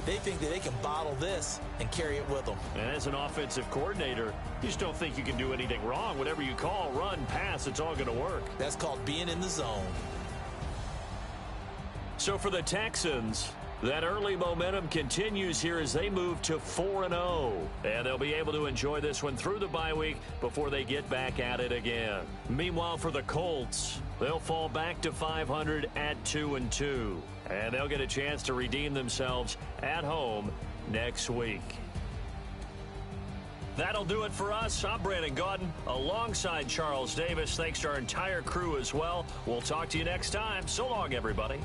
[SPEAKER 4] They think that they can bottle this and carry it with them.
[SPEAKER 1] And as an offensive coordinator, you just don't think you can do anything wrong. Whatever you call, run, pass, it's all going to work.
[SPEAKER 4] That's called being in the zone.
[SPEAKER 1] So for the Texans, that early momentum continues here as they move to 4-0. And they'll be able to enjoy this one through the bye week before they get back at it again. Meanwhile, for the Colts, they'll fall back to 500 at 2-2. And they'll get a chance to redeem themselves at home next week. That'll do it for us. I'm Brandon Gaudin alongside Charles Davis. Thanks to our entire crew as well. We'll talk to you next time. So long, everybody.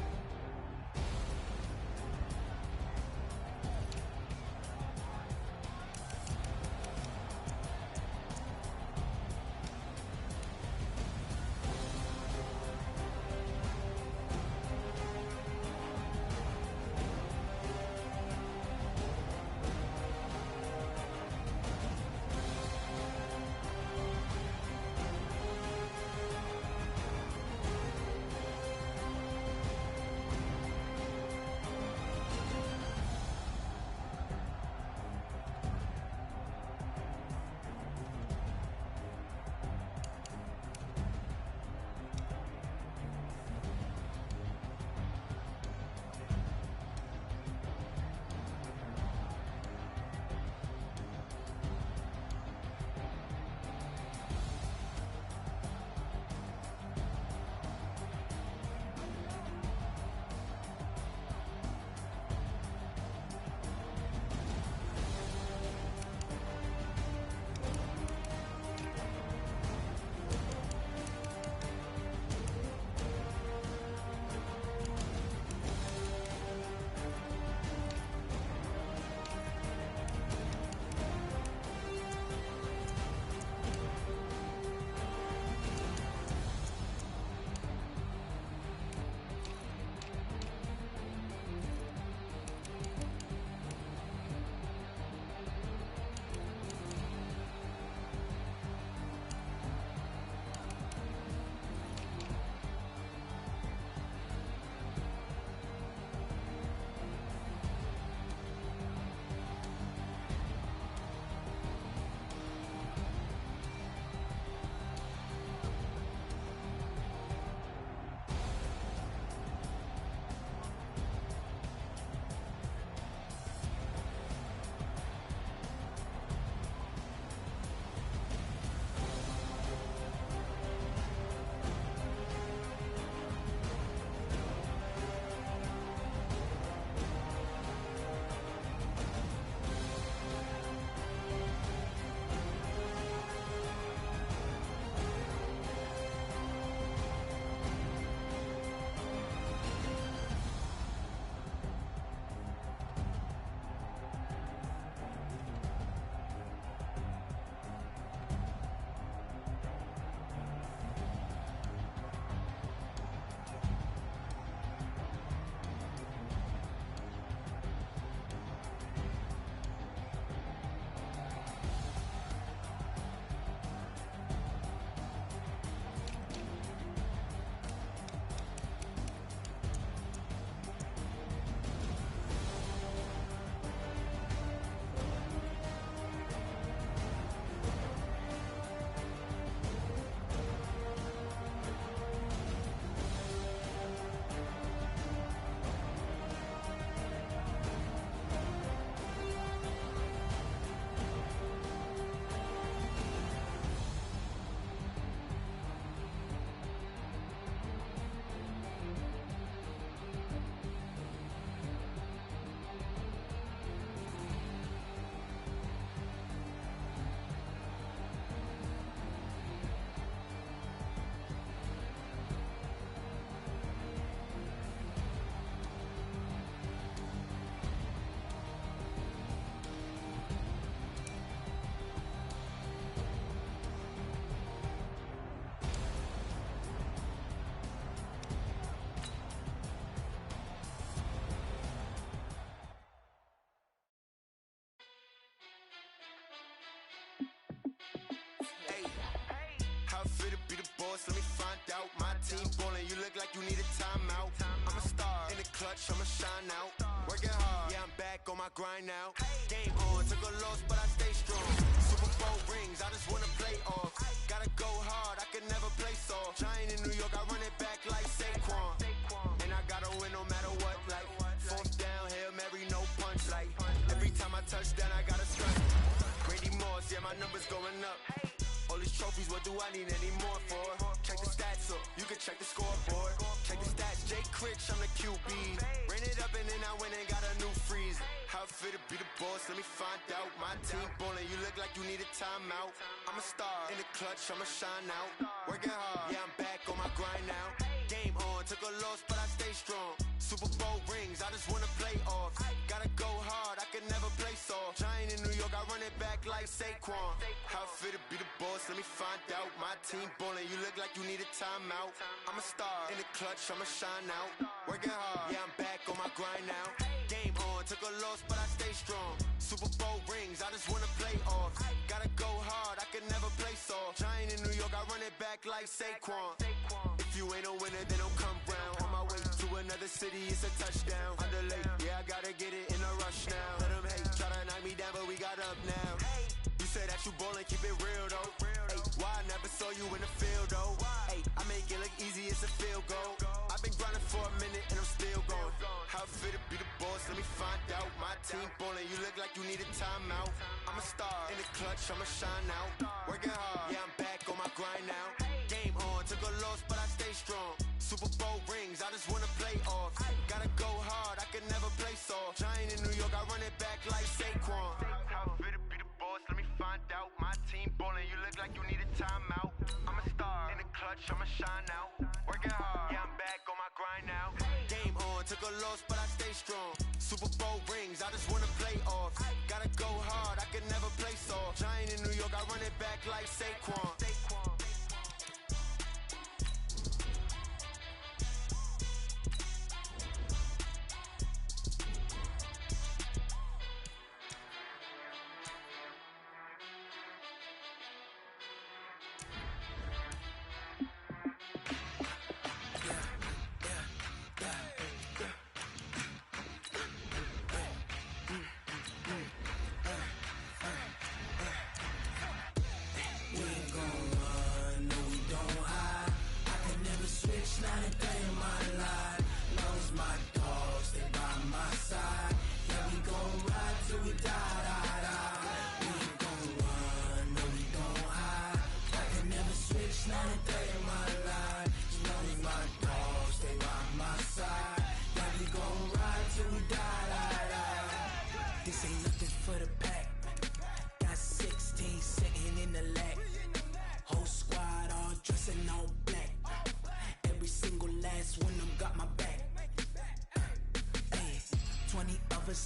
[SPEAKER 6] be the boss, let me find out. My team ballin', you look like you need a timeout. I'm a star, in the clutch, I'ma shine out. Working hard, yeah, I'm back on my grind now. Game on, took a loss, but I stay strong. Super Bowl rings, I just wanna play off. Gotta go hard, I can never play soft. Giant in New York, I run it back like Saquon. And I gotta win no matter what, like fourth down, Hail Mary, no punch, like every time I touch down, I gotta stunt. Brady Moss, yeah, my numbers going up. All these trophies, what do I need any more for? Check the stats up, you can check the scoreboard. Check the stats, Jay Critch, I'm the QB. Ran it up and then I went and got a new freeze. How fit to be the boss, let me find out. My team ballin', you look like you need a timeout. I'm a star, in the clutch, I'ma shine out. Working hard, yeah, I'm back on my grind now. Game on, took a loss, but I stay strong. Super Bowl rings, I just wanna play off. Gotta go hard, I can never play soft. Giant in New York, I run it back like Saquon. How fit to be the boss, let me find out. My team ballin', you look like you need a timeout. I'm a star, in the clutch, I'ma shine out. Working hard, yeah, I'm back on my grind now. Game on, took a loss, but I stay strong. Super Bowl rings, I just wanna play off. Gotta go hard, I can never play soft. Giant in New York, I run it back like Saquon. If you ain't a winner, then don't come round. On my way to another city, it's a touchdown. Underlay, yeah, I gotta get it in a rush now. Let them hate, try to knock me down, but we got up now. You said that you ballin', keep it real though. Hey, why I never saw you in the field though? Hey, I make it look easy, it's a field goal. I've been grinding for a minute and I'm still going. How fit to be the boss, let me find out. My team ballin', you look like you need a timeout. I'm a star, in the clutch, I'ma shine out. Working hard, yeah, I'm back on my grind now. Game on, took a loss, but I stay strong. Super Bowl rings, I just wanna play off. Gotta go hard, I can never play soft. Giant in New York, I run it back like Saquon. How fit to be the boss, let me find out. My team ballin', you look like you need a timeout. I'm a star, in the clutch, I'ma shine out. Working hard, yeah, I'm back on my grind now. Game on, took a loss, but I stay strong. Super Bowl rings, I just wanna play off. Gotta go hard, I can never play soft. Giant in New York, I run it back like Saquon.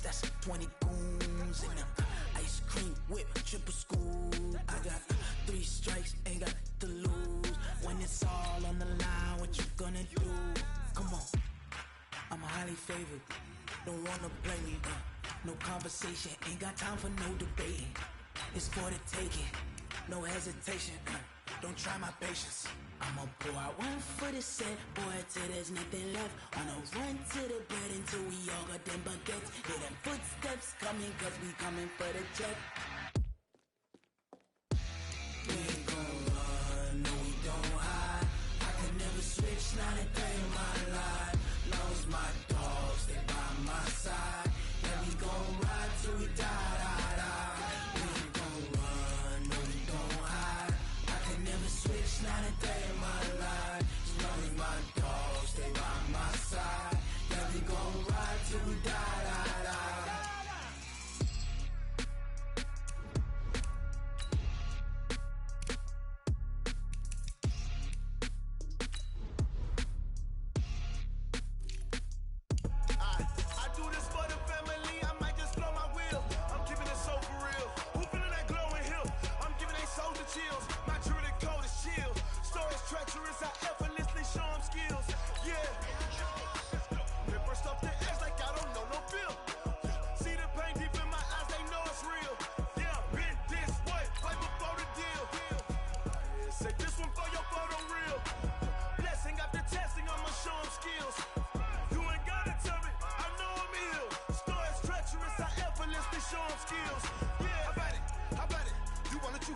[SPEAKER 7] That's 20 goons in them. Ice cream whip, triple school. I got 3 strikes, ain't got to lose. When it's all on the line, what you gonna do? Come on, I'm highly favored. Don't wanna play me, no conversation, ain't got time for no debating. It's for the taking, no hesitation. Don't try my patience. I'ma pour out one for the set, boy, till there's nothing left. On a run to the bread until we all got them baguettes. Hear them footsteps coming, cause we coming for the check. We ain't gon' run, no we don't hide. I can never switch, not a day in my life. Long as my dogs, they by my side. Yeah, we gon' ride till we die, die, die. We ain't gon' run, no we don't hide. I can never switch, not a day in my life. As long as my dogs, they by my side. Yeah, we gon' ride till we die, die, die.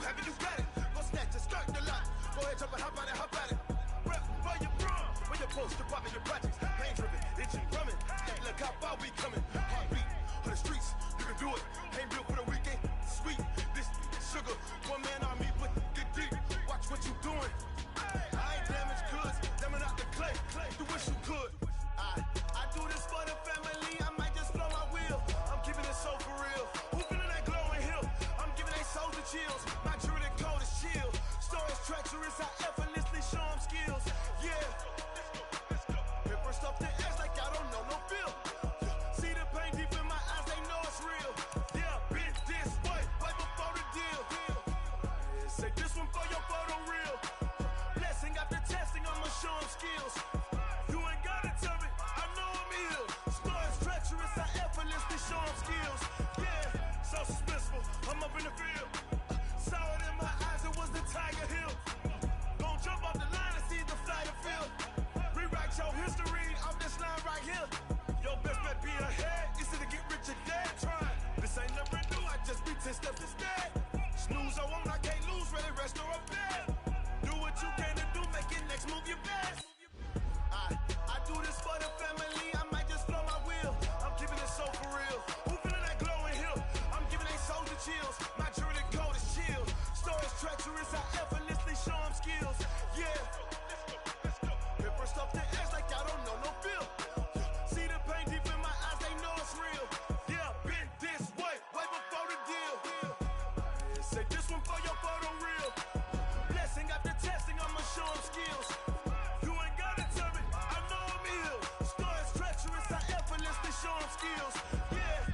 [SPEAKER 8] have it, you got it. Go snatch it, skirt the lot. Go ahead, jump it, hop on it, hop on it. Rep for your bra, for your post, your pop, and your projects. Pain driven, itching, drumming. Hey, look how far we coming. Heartbeat on the streets, you can do it. Ain't built for the weekend. Sweet, this sugar, one man army, but get deep. Watch what you doing. I ain't damaged goods, damn out the clay. You wish you could. I do this for the family. I might just blow my wheel. I'm keeping it so for real. Who feeling that glowing hill? I'm giving they souls the chills. My jewelry cold is chill. Stories treacherous, I effortlessly show them skills. Yeah. Paper stuff the edge like I don't know no feel. See the pain deep in my eyes, they know it's real. Yeah, bitch, this way, way before the deal. Say this one for your photo real. Blessing after testing, I'ma show them skills. You ain't gotta tell me, I know I'm ill. Stories treacherous, I effortlessly show them skills. Yeah, so suspenseful, I'm up in the field. Saw it in my eyes, it was the Tiger Hill. Gon' jump off the line and see the flight of field. Rewrite your history off this line right here. Your best bet be ahead, easy to get rich or dead. Trying, this ain't never new, I just be 10 steps instead. Snooze I won't, I can't lose, ready, rest or up bed. Do what you can to do, make it next move your best. I do this for the family, I might just blow my wheel. I'm keeping it so for real. Who feeling that glowing hill? I'm giving they souls the chills. My jewelry cold is chill. Stories treacherous, I effortlessly show them skills. Yeah. Paper stuff the edge like I don't know no feel. See the pain deep in my eyes, they know it's real. Yeah, been this way, way before the deal. Say this one for your photo real. Blessing after testing, I'ma show them skills. You ain't gotta tell me, I know I'm ill. Stories treacherous, I effortlessly show them skills. Yeah.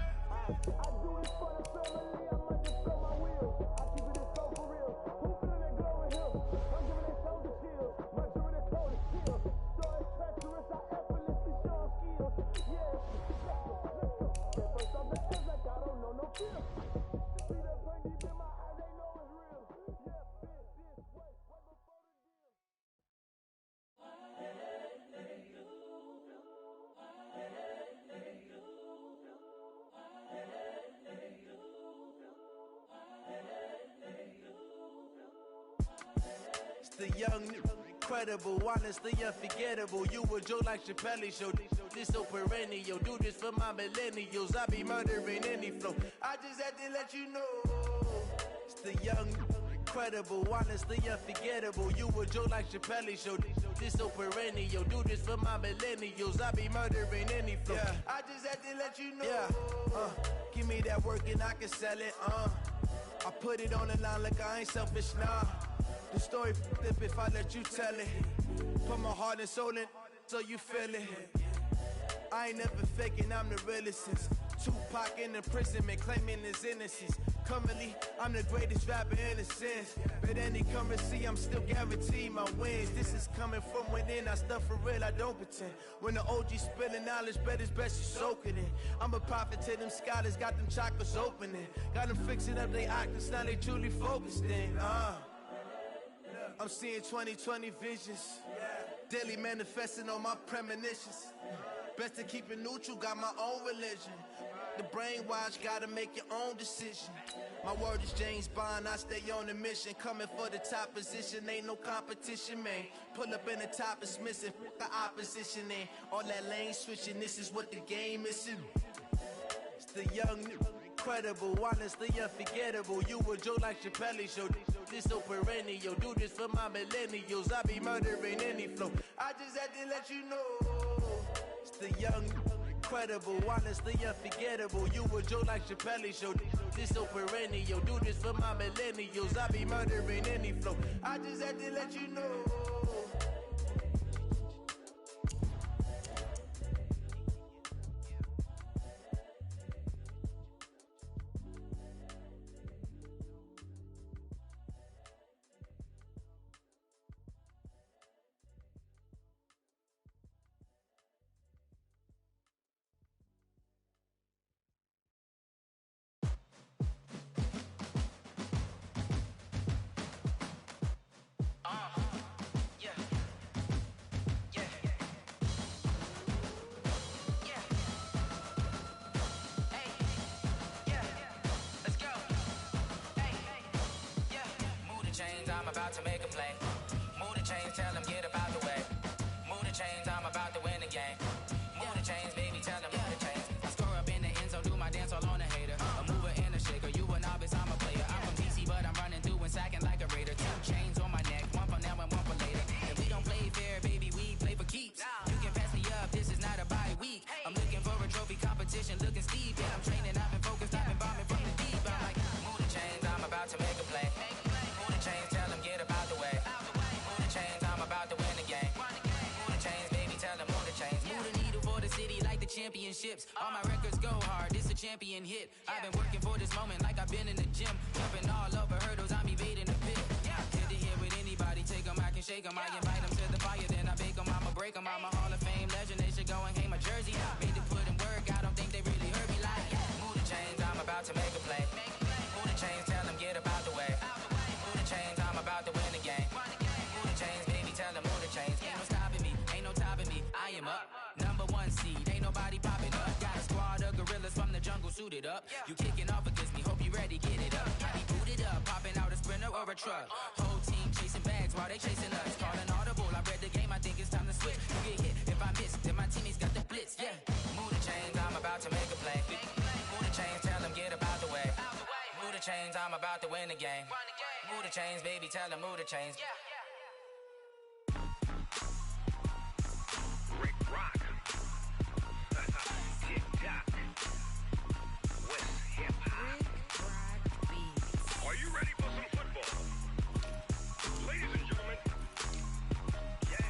[SPEAKER 8] I do this for the family, I might just blow my wheel. I keep it so for real. Who feeling that glowing hill? I'm giving they souls the chills. My jewelry cold is chill. Stories treacherous, I effortlessly show them skills. Yeah. Get first off the edge like I don't know no fear. See that pain deep in my eyes, they know it's real. Yeah, been this way, way before the deal.
[SPEAKER 9] It's the young, incredible, honestly unforgettable. You a joke like Chappelle show. This so perennial. Do this for my millennials. I be murdering any flow. I just had to let you know. It's the young, incredible, honestly unforgettable. You a joke like Chappelle show. This so perennial. Do this for my millennials. I be murdering any flow. Yeah. I just had to let you know. Yeah. Give me that work and I can sell it. I put it on the line like I ain't selfish, nah. The story flip if I let you tell it. Put my heart and soul in so you feel it. I ain't never faking, I'm the realest since Tupac in imprisonment, claiming his innocence. Currently, I'm the greatest rapper in a sense. But any currency, I'm still guaranteed my wins. This is coming from within, I stuff for real, I don't pretend. When the OG spilling knowledge, bet it's best you soak it in. I'm a prophet to them scholars, got them chakras opening. Got them fixing up they octaves, now they truly focused in. I'm seeing 2020 visions. Daily manifesting on my premonitions. Best to keep it neutral, got my own religion. The brainwash, gotta make your own decision. My word is James Bond, I stay on a mission. Coming for the top position, ain't no competition, man. Pull up in the top is missing, the opposition in. All that lane switching, this is what the game is. It's the young, incredible, honestly unforgettable. You a joke like Chappelle show. This so perennial. Do this for my millennials. I be murdering any flow. I just had to let you know. It's the young, incredible, honestly unforgettable. You a joke like Chappelle show. This so perennial. Do this for my millennials. I be murdering any flow. I just had to let you know.
[SPEAKER 7] about to make a play. Move the chains, tell them get up out the way. Move the chains, I'm about to win the game. Move the chains, baby, tell them move the chains. I score up in the end zone, do my dance all on a hater. A mover and a shaker, you a novice, I'm a player. I'm from DC, but I'm running through and sacking like a raider. 2 chains on my neck, one for now and one for later. If we don't play fair, baby, we play for keeps. You can pass me up, this is not a bye week. I'm looking for a trophy competition, looking steep. And I'm training, I've been focused, I've been bombing from the deep. I'm like, move the chains, I'm about to make a play. Move the chains, tell them get up out the way. Move the chains, I'm about to win the game. Move the chains, baby, tell them move the chains. Move the needle for the city like the championships. All my records go hard, this a champion hit. I've been working for this moment like I've been in the gym. Jumping all over hurdles, I'm evading the pit. Good to hear with anybody, take them, I can shake them. I invite them to the fire, then I bake them, I'ma break them. I'm a Hall of Fame legend, they should go and hang my jersey. Made to put in work, I don't think they really heard me like. Move the chains, I'm about to make a play. Move the chains, tell them get up out the way. Move the chains, I'm about to win the game. Move the chains, baby, tell them move the chains. Ain't no stopping me, ain't no topping me, I am up. Number 1 seed, ain't nobody popping up. Got a squad of gorillas from the jungle suited up. You kicking off against me, hope you ready, get it up. I be booted up, popping out a Sprinter or a truck. Whole team chasing bags while they chasing us. Calling audible, I read the game, I think it's time to switch. You get hit, if I miss, then my teammates got the blitz, yeah. Move the chains, I'm about to make a play. Move the chains, tell them get up out the way. Move the chains, I'm about to win the game. Move the chains, baby, tell them move the chains.
[SPEAKER 10] Rick Rock. Tick-tock. West hip-hop. Are you ready for some football? Ladies and gentlemen. Yeah.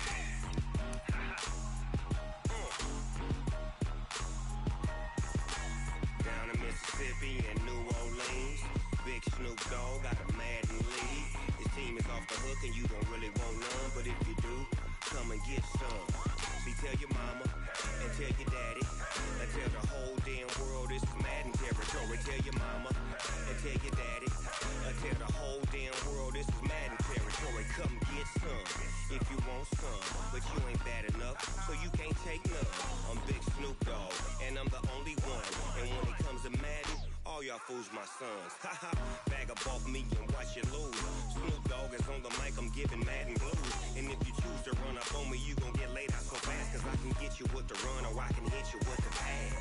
[SPEAKER 6] Down in Mississippi and New Orleans, Big Snoop Dogg got a Madden league. His team is off the hook and you don't really want none, but if you do, come and get some. See, tell your mama and tell your daddy and tell the whole damn world this is Madden territory. Tell your mama and tell your daddy and tell the whole damn world this is Madden territory. Come get some if you want some, but you ain't bad enough, so you can't take none. I'm Big Snoop Dogg and I'm the only one, and when it comes to Madden, all y'all fools my sons. Haha, bag up off me and watch you lose. Snoop Dogg is on the mic, I'm giving Madden blues. And if you choose to run up on me, you gon' get laid out so fast, cause I can get you with the run or I can hit you with the pass.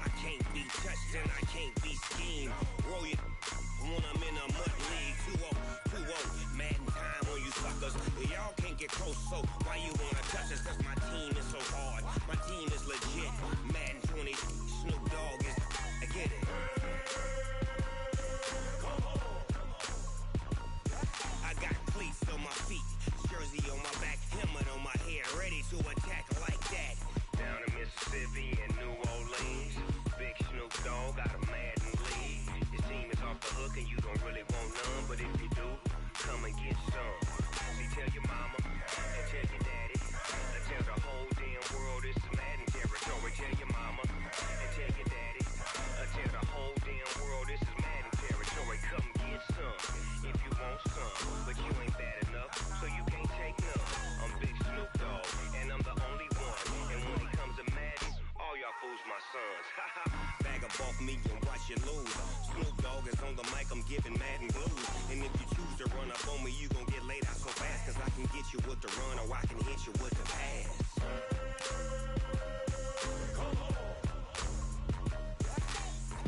[SPEAKER 6] I can't be touched and I can't be schemed. Roll you when I'm in a mud league. 2-0, 2-0, Madden time on you suckers. Y'all can't get close, so why you wanna touch us? Cause my team is so hard, my team is legit. Madden 20, Snoop Dogg is, I get it. I got cleats on my feet, jersey on my back, helmet on my head, ready to attack like that. Down in Mississippi and New Orleans, Big Snoop Dogg got a Madden league. His team is off the hook and you don't really want none, but if you do, come and get some. See, tell your mama and tell your daddy and tell the whole damn world this is Madden territory. Tell your mama and tell your daddy and tell the whole damn world this is Madden territory. Come get some if you want some, but you ain't bad enough, so you can't take none. I'm Big Snoop Dogg and I'm the only one, and when it comes to Madden, all y'all fools my sons. Haha, bag up off me and watch you lose. Snoop Dogg is on the mic, I'm giving Madden blues. And if you choose to run up on me, you gon' get laid out so fast, cause I can get you with the run or I can hit you with the pass.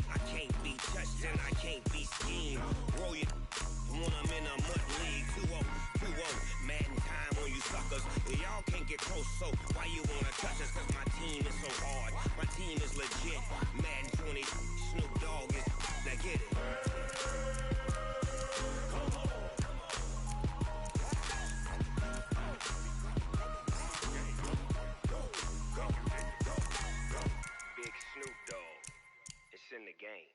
[SPEAKER 6] I can't be touched and I can't be schemed. Roll you when I'm in a mud league. 2-0, 2-0, Madden time on you suckers. Y'all can't get close, so why you wanna touch us? Cause my team is so hard, my team is legit. Madden 20, Snoop Dogg is, now get it. Big Snoop Dogg, it's in the game.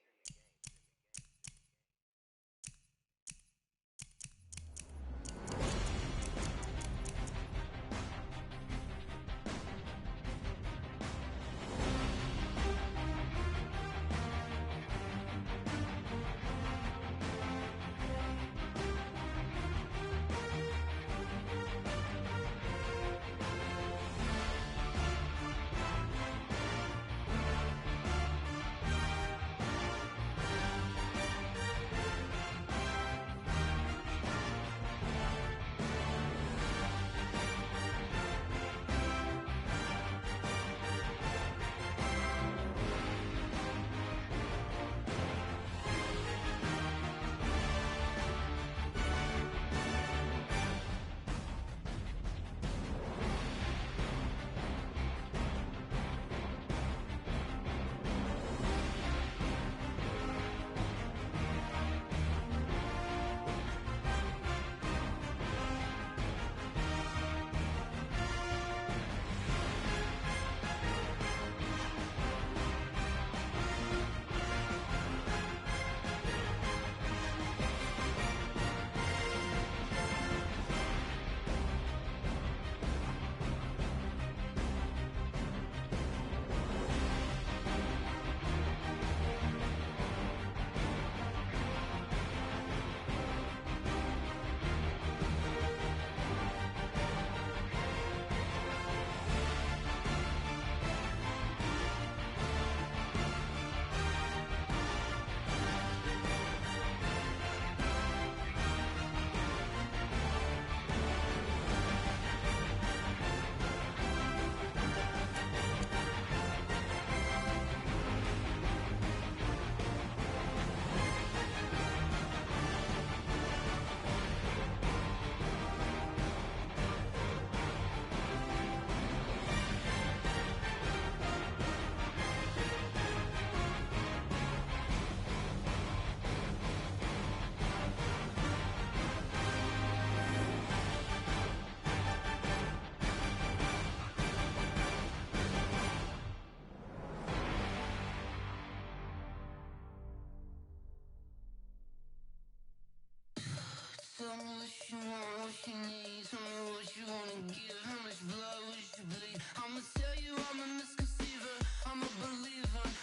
[SPEAKER 11] Tell me what you want, what you need. Tell me what you wanna give. How much blood would you bleed? I'ma tell you I'm a misconceiver. I'm a believer.